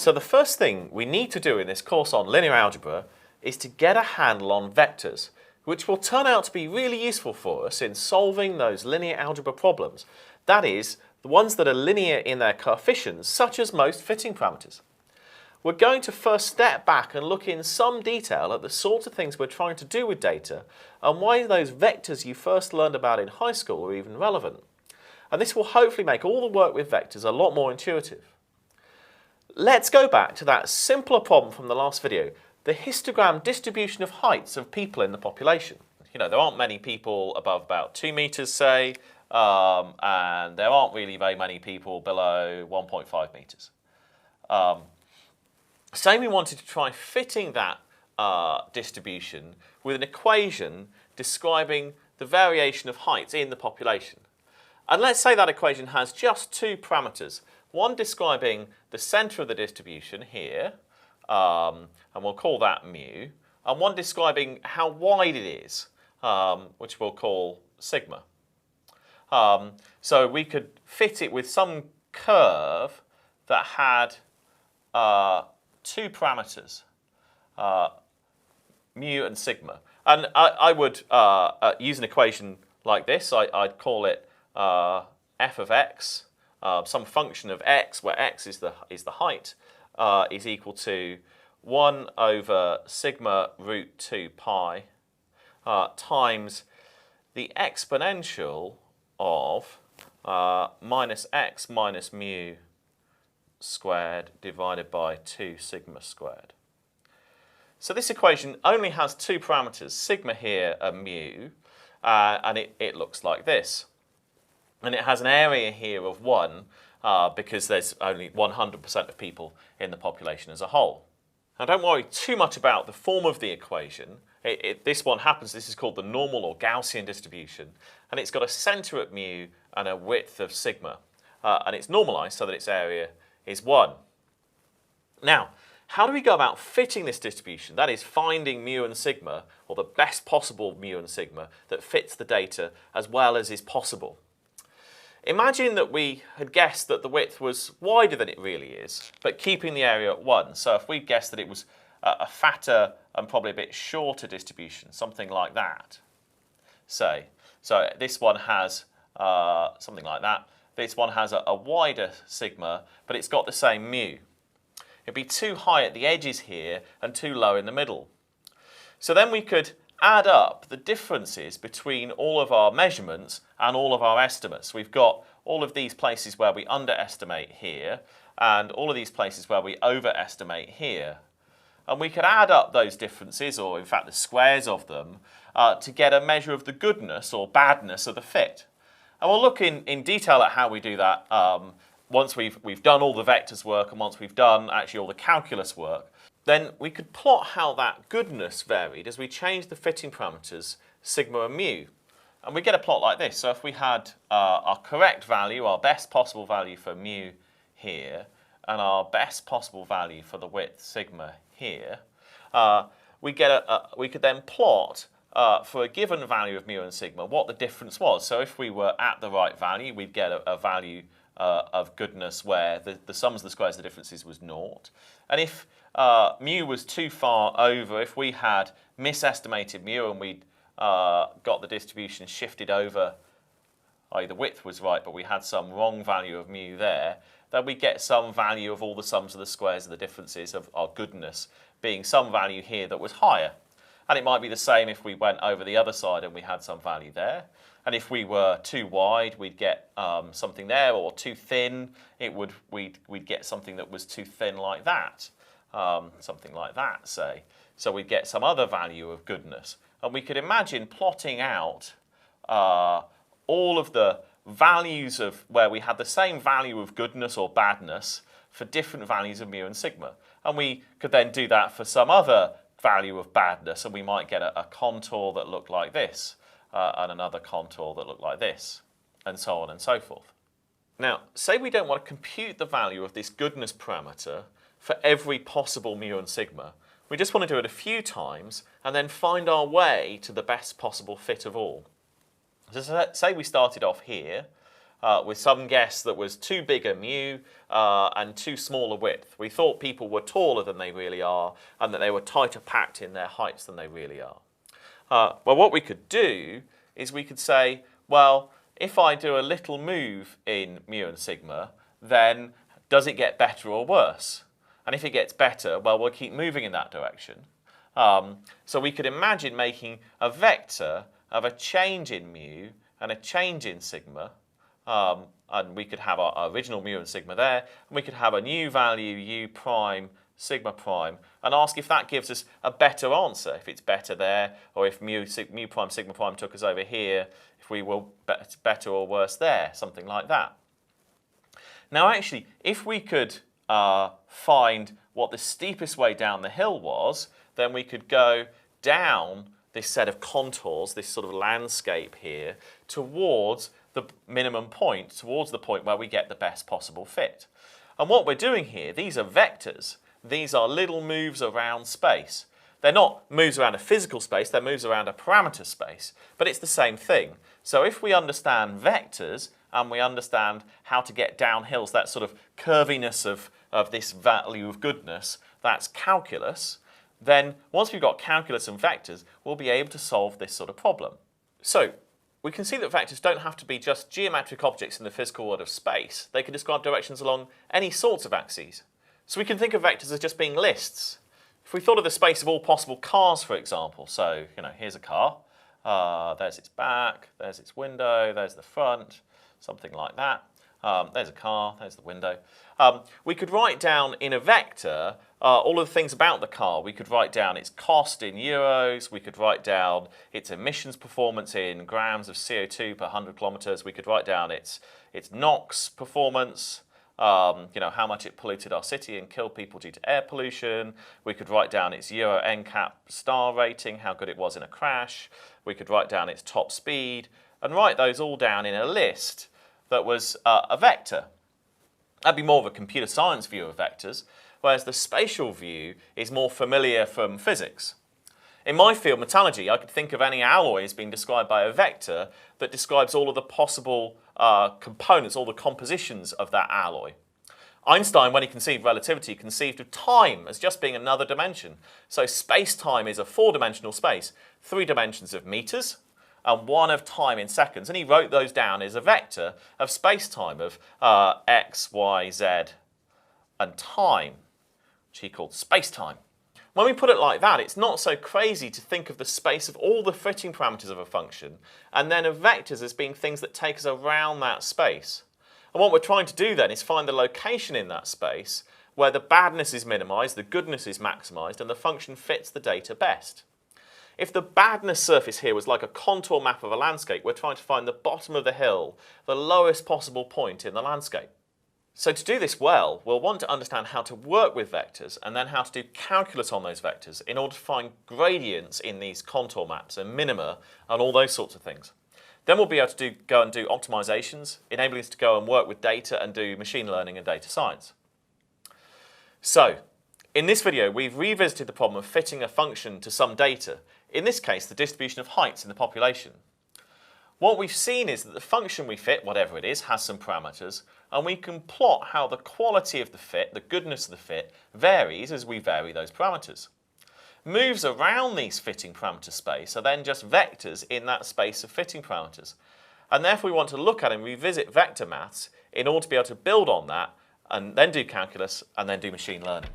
So the first thing we need to do in this course on linear algebra is to get a handle on vectors, which will turn out to be really useful for us in solving those linear algebra problems. That is, the ones that are linear in their coefficients, such as most fitting parameters. We're going to first step back and look in some detail at the sorts of things we're trying to do with data and why those vectors you first learned about in high school are even relevant. And this will hopefully make all the work with vectors a lot more intuitive. Let's go back to that simpler problem from the last video, the histogram distribution of heights of people in the population. You know, there aren't many people above about 2 meters, say, and there aren't really very many people below 1.5 meters. Say we wanted to try fitting that distribution with an equation describing the variation of heights in the population. And let's say that equation has just two parameters, one describing the centre of the distribution here, and we'll call that mu, and one describing how wide it is, which we'll call sigma. So we could fit it with some curve that had two parameters, mu and sigma. And I would use an equation like this. I'd call it f of x, some function of x, where x is the height, is equal to 1 over sigma root 2 pi times the exponential of minus x minus mu squared divided by 2 sigma squared. So this equation only has two parameters, sigma here and mu, and it looks like this. And it has an area here of 1 because there's only 100% of people in the population as a whole. Now don't worry too much about the form of the equation. This one happens, this is called the normal or Gaussian distribution, and it's got a centre at mu and a width of sigma. And it's normalised so that its area is 1. Now, how do we go about fitting this distribution? That is, finding mu and sigma, or the best possible mu and sigma, that fits the data as well as is possible. Imagine that we had guessed that the width was wider than it really is, but keeping the area at 1. So if we guessed that it was a fatter and probably a bit shorter distribution, something like that, say. So this one has something like that. This one has a wider sigma, but it's got the same mu. It'd be too high at the edges here and too low in the middle. So then we could add up the differences between all of our measurements and all of our estimates. We've got all of these places where we underestimate here and all of these places where we overestimate here. And we could add up those differences, or in fact the squares of them, to get a measure of the goodness or badness of the fit. And we'll look in detail at how we do that once we've done all the vectors work and once we've done actually all the calculus work. Then we could plot how that goodness varied as we change the fitting parameters sigma and mu. And we get a plot like this. So if we had our correct value, our best possible value for mu here, and our best possible value for the width sigma here, we could then plot for a given value of mu and sigma what the difference was. So if we were at the right value, we'd get a value of goodness where the sums of the squares of the differences was 0. And if mu was too far over, if we had misestimated mu and we'd got the distribution shifted over, i.e. the width was right but we had some wrong value of mu there, then we get some value of all the sums of the squares of the differences of our goodness being some value here that was higher. And it might be the same if we went over the other side and we had some value there. And if we were too wide, we'd get something there, or too thin, we'd get something that was too thin like that. Something like that, say. So we'd get some other value of goodness. And we could imagine plotting out all of the values of where we had the same value of goodness or badness for different values of mu and sigma. And we could then do that for some other value of badness, and we might get a contour that looked like this, and another contour that looked like this, and so on and so forth. Now, say we don't want to compute the value of this goodness parameter for every possible mu and sigma. We just want to do it a few times and then find our way to the best possible fit of all. So say we started off here, with some guess that was too big a mu and too small a width. We thought people were taller than they really are and that they were tighter packed in their heights than they really are. Well, what we could do is we could say, well, if I do a little move in mu and sigma, then does it get better or worse? And if it gets better, well, we'll keep moving in that direction. So we could imagine making a vector of a change in mu and a change in sigma. And we could have our original mu and sigma there, and we could have a new value u prime, sigma prime, and ask if that gives us a better answer, if it's better there, or if mu prime, sigma prime took us over here, if we were better or worse there, something like that. Now actually, if we could find what the steepest way down the hill was, then we could go down this set of contours, this sort of landscape here, towards the minimum point, towards the point where we get the best possible fit. And what we're doing here, these are vectors. These are little moves around space. They're not moves around a physical space, they're moves around a parameter space, but it's the same thing. So if we understand vectors and we understand how to get down hills, that sort of curviness of this value of goodness, that's calculus, then once we've got calculus and vectors, we'll be able to solve this sort of problem. So we can see that vectors don't have to be just geometric objects in the physical world of space. They can describe directions along any sorts of axes. So we can think of vectors as just being lists. If we thought of the space of all possible cars, for example, so here's a car, there's its back, there's its window, there's the front, something like that. There's a car, there's the window. We could write down in a vector all of the things about the car. We could write down its cost in euros, we could write down its emissions performance in grams of CO2 per 100 kilometers, we could write down its NOx performance, how much it polluted our city and killed people due to air pollution. We could write down its Euro NCAP star rating, how good it was in a crash. We could write down its top speed and write those all down in a list that was a vector. That'd be more of a computer science view of vectors, whereas the spatial view is more familiar from physics. In my field, metallurgy, I could think of any alloy as being described by a vector that describes all of the possible components, all the compositions of that alloy. Einstein, when he conceived relativity, conceived of time as just being another dimension. So space-time is a four-dimensional space, 3 dimensions of meters, and 1 of time in seconds. And he wrote those down as a vector of space-time, of x, y, z, and time, which he called space-time. When we put it like that, it's not so crazy to think of the space of all the fitting parameters of a function, and then of vectors as being things that take us around that space. And what we're trying to do then is find the location in that space where the badness is minimized, the goodness is maximized, and the function fits the data best. If the badness surface here was like a contour map of a landscape, we're trying to find the bottom of the hill, the lowest possible point in the landscape. So to do this well, we'll want to understand how to work with vectors and then how to do calculus on those vectors in order to find gradients in these contour maps and minima and all those sorts of things. Then we'll be able to go and do optimizations, enabling us to go and work with data and do machine learning and data science. So, in this video, we've revisited the problem of fitting a function to some data, in this case, the distribution of heights in the population. What we've seen is that the function we fit, whatever it is, has some parameters, and we can plot how the quality of the fit, the goodness of the fit, varies as we vary those parameters. Moves around these fitting parameter space are then just vectors in that space of fitting parameters. And therefore we want to look at and revisit vector maths in order to be able to build on that and then do calculus and then do machine learning.